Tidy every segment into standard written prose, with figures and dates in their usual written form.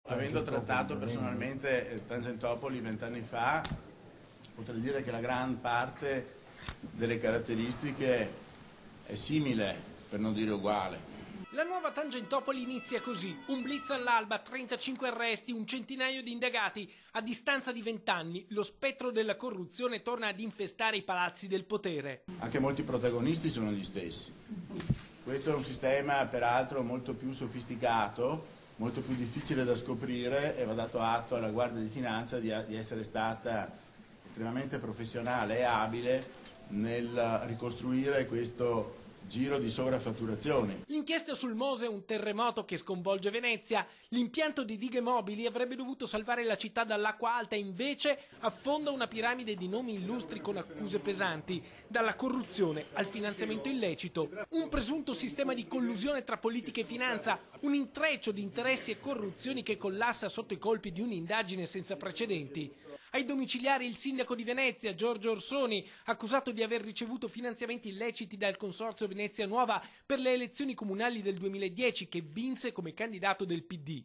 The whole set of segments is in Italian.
Avendo trattato personalmente Tangentopoli 20 anni fa, potrei dire che la gran parte delle caratteristiche è simile, per non dire uguale. La nuova Tangentopoli inizia così: un blitz all'alba, 35 arresti, un centinaio di indagati. A distanza di 20 anni lo spettro della corruzione torna ad infestare i palazzi del potere. Anche molti protagonisti sono gli stessi. Questo è un sistema peraltro molto più sofisticato, molto più difficile da scoprire, e va dato atto alla Guardia di Finanza di essere stata estremamente professionale e abile nel ricostruire questo giro di sovrafatturazioni. L'inchiesta sul Mose è un terremoto che sconvolge Venezia. L'impianto di dighe mobili avrebbe dovuto salvare la città dall'acqua alta, invece affonda una piramide di nomi illustri con accuse pesanti, dalla corruzione al finanziamento illecito. Un presunto sistema di collusione tra politica e finanza, un intreccio di interessi e corruzioni che collassa sotto i colpi di un'indagine senza precedenti. Ai domiciliari il sindaco di Venezia, Giorgio Orsoni, accusato di aver ricevuto finanziamenti illeciti dal consorzio Venezia Nuova per le elezioni comunali del 2010, che vinse come candidato del PD.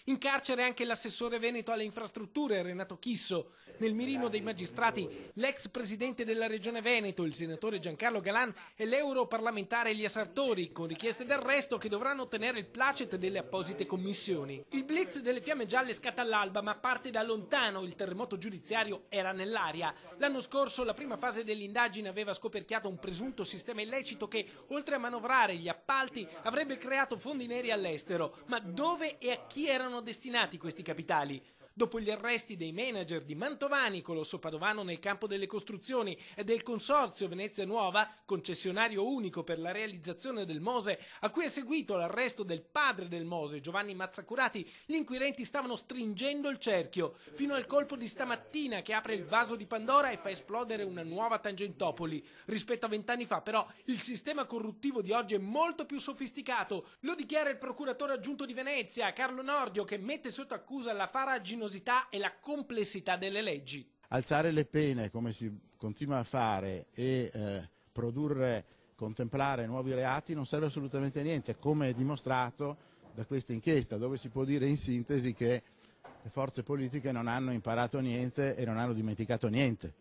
In carcere anche l'assessore veneto alle infrastrutture, Renato Chisso. Nel mirino dei magistrati l'ex presidente della regione Veneto, il senatore Giancarlo Galan, e l'europarlamentare Elia Sartori, con richieste d'arresto che dovranno ottenere il placet delle apposite commissioni. Il blitz delle fiamme gialle scatta all'alba, ma parte da lontano. Il terremoto giudiziario era nell'aria. L'anno scorso la prima fase dell'indagine aveva scoperchiato un presunto sistema illecito che, oltre a manovrare gli appalti, avrebbe creato fondi neri all'estero. Ma dove e a chi erano destinati questi capitali? Dopo gli arresti dei manager di Mantovani, colosso padovano nel campo delle costruzioni, e del consorzio Venezia Nuova, concessionario unico per la realizzazione del Mose, a cui è seguito l'arresto del padre del Mose, Giovanni Mazzacurati, gli inquirenti stavano stringendo il cerchio, fino al colpo di stamattina che apre il vaso di Pandora e fa esplodere una nuova Tangentopoli. Rispetto a 20 anni fa, però, il sistema corruttivo di oggi è molto più sofisticato. Lo dichiara il procuratore aggiunto di Venezia, Carlo Nordio, che mette sotto accusa la farraginosità e la complessità delle leggi. Alzare le pene come si continua a fare e contemplare nuovi reati non serve assolutamente a niente, come è dimostrato da questa inchiesta, dove si può dire in sintesi che le forze politiche non hanno imparato niente e non hanno dimenticato niente.